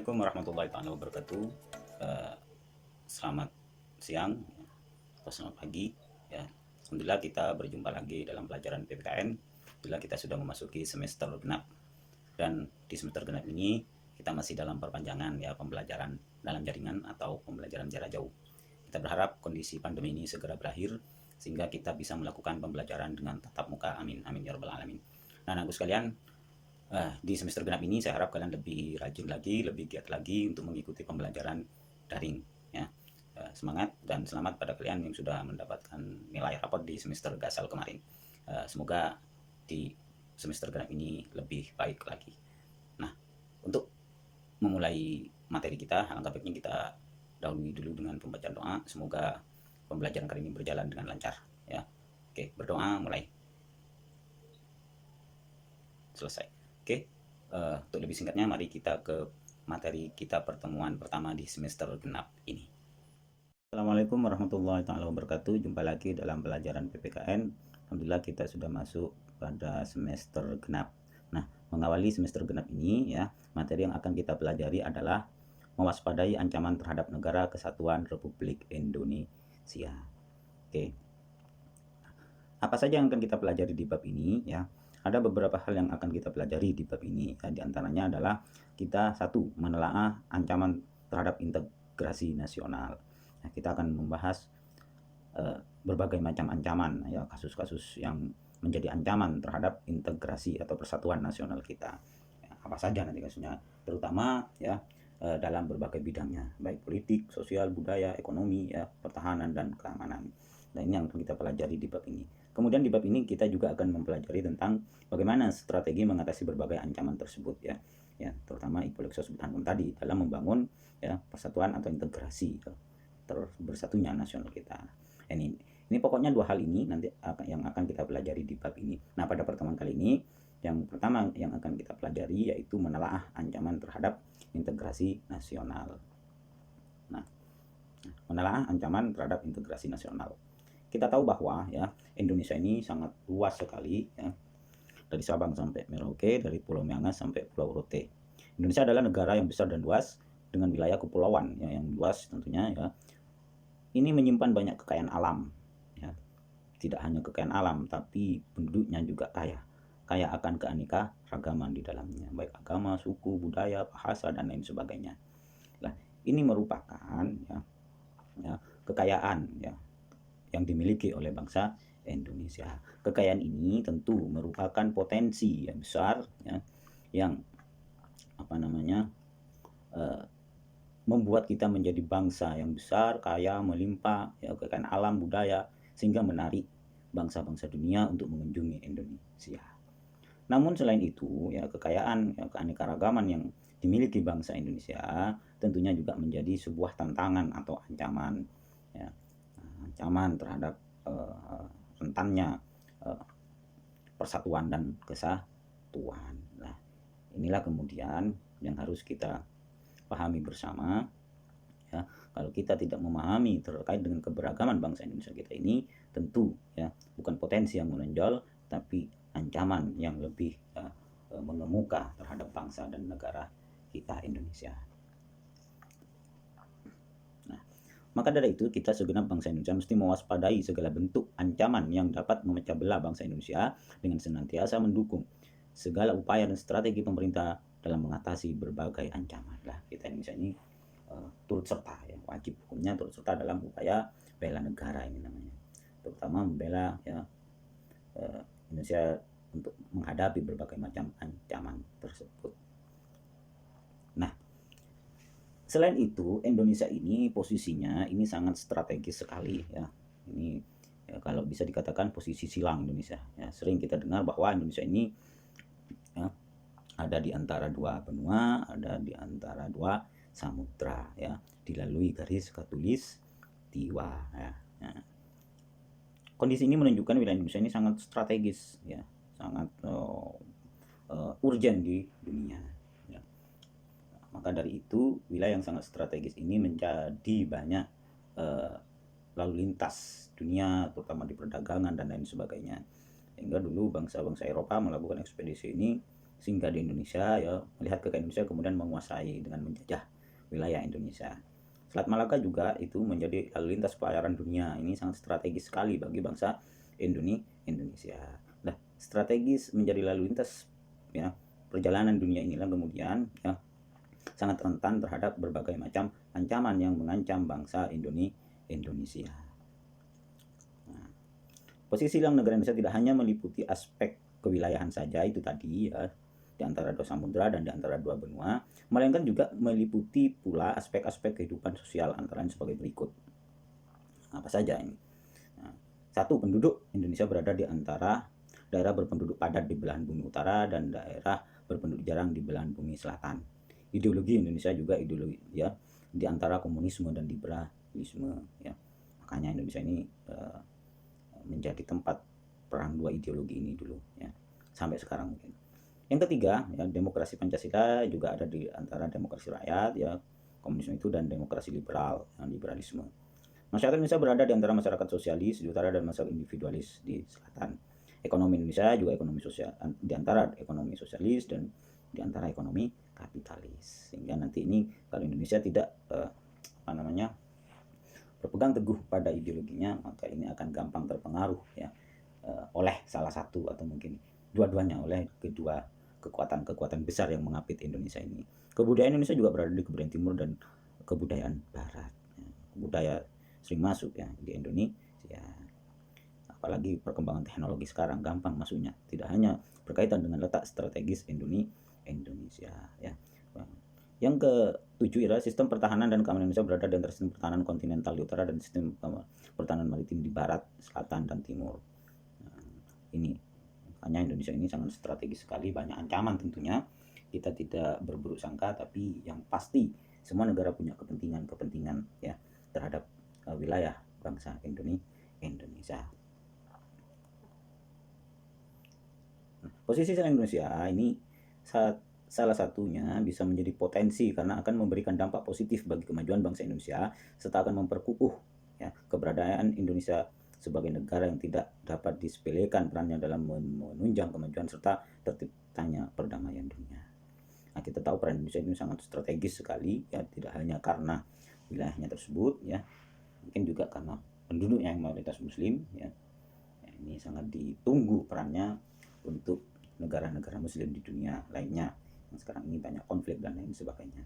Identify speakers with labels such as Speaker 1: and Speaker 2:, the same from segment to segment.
Speaker 1: Assalamualaikum warahmatullahi wabarakatuh. Eh, Selamat siang atau selamat pagi. Ya, alhamdulillah kita berjumpa lagi dalam pelajaran PPKN. Bila kita sudah memasuki semester genap, dan di semester genap ini kita masih dalam perpanjangan ya pembelajaran dalam jaringan atau pembelajaran jarak jauh. Kita berharap kondisi pandemi ini segera berakhir sehingga kita bisa melakukan pembelajaran dengan tatap muka. Amin, amin ya rabbal alamin. Nah, anakku sekalian, di semester genap ini saya harap kalian lebih rajin lagi, lebih giat lagi untuk mengikuti pembelajaran daring ya. Semangat dan selamat pada kalian yang sudah mendapatkan nilai rapot di semester gasal kemarin. Semoga di semester genap ini lebih baik lagi. Nah, untuk memulai materi kita, alangkah baiknya kita dahului dulu dengan pembacaan doa. Semoga pembelajaran kali ini berjalan dengan lancar ya. Oke, berdoa mulai. Selesai. Oke, untuk lebih singkatnya mari kita ke materi kita pertemuan pertama di semester genap ini. Assalamualaikum warahmatullahi wabarakatuh. Jumpa lagi dalam pelajaran PPKN. Alhamdulillah kita sudah masuk pada semester genap. Nah, mengawali semester genap ini ya, materi yang akan kita pelajari adalah mewaspadai ancaman terhadap negara kesatuan Republik Indonesia. Oke. Apa saja yang akan kita pelajari di bab ini ya? Ada beberapa hal yang akan kita pelajari di bab ini. Ya, di antaranya adalah kita menelaah ancaman terhadap integrasi nasional. Nah, kita akan membahas berbagai macam ancaman ya, kasus-kasus yang menjadi ancaman terhadap integrasi atau persatuan nasional kita. Ya, apa saja nanti kasusnya, terutama ya dalam berbagai bidangnya, baik politik, sosial, budaya, ekonomi, ya, pertahanan dan keamanan. Nah, ini yang akan kita pelajari di bab ini. Kemudian di bab ini kita juga akan mempelajari tentang bagaimana strategi mengatasi berbagai ancaman tersebut ya. Ya, terutama Ibu Lekso sebutkan tadi dalam membangun ya persatuan atau integrasi bersatunya nasional kita. Ini pokoknya dua hal ini nanti yang akan kita pelajari di bab ini. Nah, pada pertemuan kali ini yang pertama yang akan kita pelajari yaitu menelaah ancaman terhadap integrasi nasional. Nah, menelaah ancaman terhadap integrasi nasional. Kita tahu bahwa ya Indonesia ini sangat luas sekali ya. Dari Sabang sampai Merauke, dari Pulau Miangas sampai Pulau Rote. Indonesia adalah negara yang besar dan luas dengan wilayah kepulauan ya, yang luas tentunya ya. Ini menyimpan banyak kekayaan alam ya. Tidak hanya kekayaan alam tapi penduduknya juga kaya akan keanekaragaman di dalamnya, baik agama, suku, budaya, bahasa dan lain sebagainya. Nah, ini merupakan ya kekayaan ya yang dimiliki oleh bangsa Indonesia. Kekayaan ini tentu merupakan potensi yang besar ya, yang membuat kita menjadi bangsa yang besar, kaya, melimpah, ya, kekayaan alam, budaya, sehingga menarik bangsa-bangsa dunia untuk mengunjungi Indonesia. Namun selain itu, ya kekayaan, ya, keanekaragaman yang dimiliki bangsa Indonesia tentunya juga menjadi sebuah tantangan atau ancaman, ya, ancaman terhadap rentannya persatuan dan kesatuan. Nah, inilah kemudian yang harus kita pahami bersama. Ya, kalau kita tidak memahami terkait dengan keberagaman bangsa Indonesia kita ini, tentu ya bukan potensi yang menonjol, tapi ancaman yang lebih mengemuka terhadap bangsa dan negara kita Indonesia. Nah, maka dari itu kita segenap bangsa Indonesia mesti mewaspadai segala bentuk ancaman yang dapat memecah belah bangsa Indonesia dengan senantiasa mendukung segala upaya dan strategi pemerintah dalam mengatasi berbagai ancaman. Lah, kita Indonesia ini turut serta ya, wajib hukumnya turut serta dalam upaya bela negara ini namanya, terutama membela ya Indonesia untuk menghadapi berbagai macam ancaman tersebut. Nah, selain itu Indonesia ini posisinya ini sangat strategis sekali ya. Ini ya, kalau bisa dikatakan posisi silang Indonesia ya. Sering kita dengar bahwa Indonesia ini ya, ada di antara dua benua, ada di antara dua samudra ya, dilalui garis khatulistiwa ya. Nah, kondisi ini menunjukkan wilayah Indonesia ini sangat strategis ya, sangat urgent di dunia ya. Maka dari itu wilayah yang sangat strategis ini menjadi banyak lalu lintas dunia, terutama di perdagangan dan lain sebagainya. Sehingga dulu bangsa-bangsa Eropa melakukan ekspedisi ini singgah di Indonesia, ya melihat ke Indonesia kemudian menguasai dengan menjajah wilayah Indonesia. Selat Malaka juga itu menjadi lalu lintas pelayaran dunia. Ini sangat strategis sekali bagi bangsa Indonesia. Nah, strategis menjadi lalu lintas ya perjalanan dunia inilah kemudian ya sangat rentan terhadap berbagai macam ancaman yang mengancam bangsa Indonesia. Nah, posisi Islam negara Indonesia tidak hanya meliputi aspek kewilayahan saja itu tadi ya, di antara dua samudra dan di antara dua benua, melainkan juga meliputi pula aspek-aspek kehidupan sosial antara lain sebagai berikut. Apa saja ini? Nah, satu, penduduk Indonesia berada di antara daerah berpenduduk padat di belahan bumi utara dan daerah berpenduduk jarang di belahan bumi selatan. Ideologi Indonesia juga ideologi ya di antara komunisme dan liberalisme ya. Makanya Indonesia ini menjadi tempat perang dua ideologi ini dulu ya sampai sekarang mungkin. Yang ketiga ya, demokrasi Pancasila juga ada di antara demokrasi rakyat ya komunisme itu dan demokrasi liberal yang liberalisme. Masyarakat Indonesia berada di antara masyarakat sosialis di utara dan masyarakat individualis di selatan. Ekonomi Indonesia juga ekonomi sosial di antara ekonomi sosialis dan di antara ekonomi kapitalis. Sehingga nanti ini kalau Indonesia tidak berpegang teguh pada ideologinya, maka ini akan gampang terpengaruh ya oleh salah satu atau mungkin dua-duanya, oleh kedua kekuatan besar yang mengapit Indonesia ini. Kebudayaan Indonesia juga berada di kebudayaan timur dan kebudayaan barat. Ya. Budaya sering masuk ya di Indonesia. Apalagi perkembangan teknologi sekarang gampang masuknya. Tidak hanya berkaitan dengan letak strategis Indonesia ya. Yang ketujuh adalah sistem pertahanan dan keamanan Indonesia berada di antara sistem pertahanan kontinental di utara dan sistem pertahanan maritim di barat, selatan, dan timur. Nah, ini makanya Indonesia ini sangat strategis sekali, banyak ancaman tentunya. Kita tidak berburuk sangka, tapi yang pasti semua negara punya kepentingan ya terhadap wilayah bangsa Indonesia. Nah, posisi Indonesia ini salah satunya bisa menjadi potensi karena akan memberikan dampak positif bagi kemajuan bangsa Indonesia serta akan memperkukuh ya keberadaan Indonesia sebagai negara yang tidak dapat disepelekan perannya dalam menunjang kemajuan serta terciptanya perdamaian dunia. Nah, kita tahu peran Indonesia ini sangat strategis sekali ya, tidak hanya karena wilayahnya tersebut ya, mungkin juga karena penduduknya yang mayoritas muslim ya. Ini sangat ditunggu perannya untuk negara-negara muslim di dunia lainnya. Sekarang ini banyak konflik dan lain sebagainya.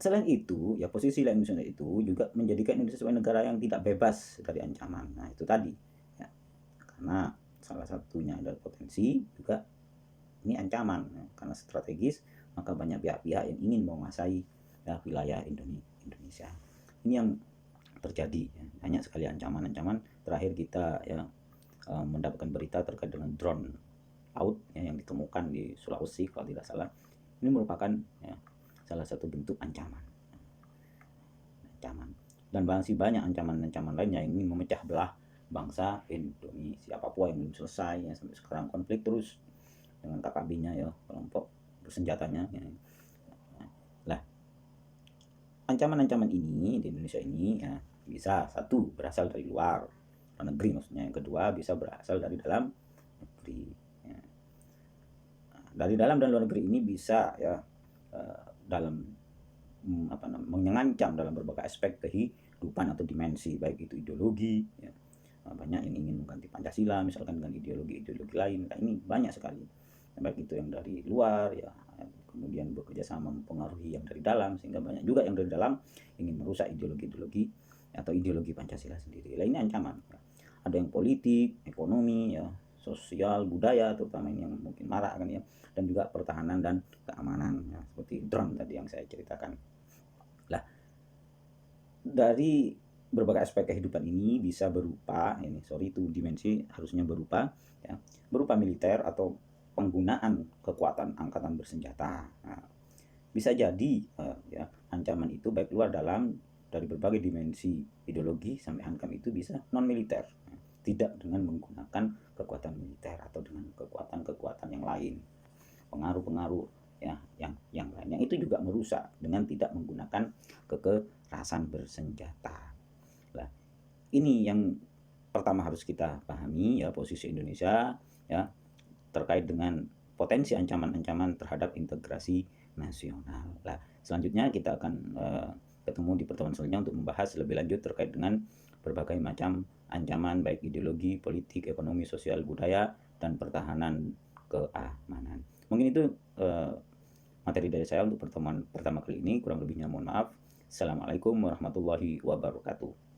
Speaker 1: Selain itu, ya posisi Indonesia itu juga menjadikan Indonesia sebagai negara yang tidak bebas dari ancaman. Nah, itu tadi. Ya. Karena salah satunya adalah potensi, juga ini ancaman. Ya. Karena strategis, maka banyak pihak-pihak yang ingin menguasai ya, wilayah Indonesia. Ini yang terjadi. Ya. Banyak sekali ancaman-ancaman. Terakhir kita ya mendapatkan berita terkait dengan drone laut ya, yang ditemukan di Sulawesi kalau tidak salah. Ini merupakan ya, salah satu bentuk ancaman. Dan masih banyak ancaman-ancaman lainnya yang ingin memecah belah bangsa Indonesia. Papua yang belum selesai ya, sampai sekarang konflik terus dengan KKB-nya ya, kelompok bersenjatanya ya. Nah, ancaman-ancaman ini di Indonesia ini ya bisa satu berasal dari luar negeri maksudnya, yang kedua bisa berasal dari dalam negeri ya. Dari dalam dan luar negeri ini bisa ya dalam mengancam dalam berbagai aspek kehidupan atau dimensi, baik itu ideologi ya. Banyak yang ingin mengganti Pancasila misalkan dengan ideologi lain. Nah, ini banyak sekali, baik itu yang dari luar ya, kemudian bekerja sama mempengaruhi yang dari dalam, sehingga banyak juga yang dari dalam ingin merusak ideologi atau ideologi Pancasila sendiri. Nah, ini ancaman ya. Ada yang politik, ekonomi ya, sosial, budaya terutama ini yang mungkin marak kan ya, dan juga pertahanan dan keamanan ya, seperti drone tadi yang saya ceritakan. Lah, dari berbagai aspek kehidupan ini bisa berupa itu dimensi harusnya berupa ya, berupa militer atau penggunaan kekuatan angkatan bersenjata. Nah, bisa jadi ya ancaman itu baik luar dalam dari berbagai dimensi ideologi sampai ancam itu bisa non militer, tidak dengan menggunakan kekuatan militer atau dengan kekuatan yang lain, pengaruh ya yang lain yang itu juga merusak dengan tidak menggunakan kekerasan bersenjata. Nah, ini yang pertama harus kita pahami ya posisi Indonesia ya terkait dengan potensi ancaman-ancaman terhadap integrasi nasional. Nah, selanjutnya kita akan ketemu di pertemuan selanjutnya untuk membahas lebih lanjut terkait dengan berbagai macam ancaman baik ideologi, politik, ekonomi, sosial, budaya, dan pertahanan keamanan. Mungkin itu materi dari saya untuk pertemuan pertama kali ini. Kurang lebihnya mohon maaf. Assalamualaikum warahmatullahi wabarakatuh.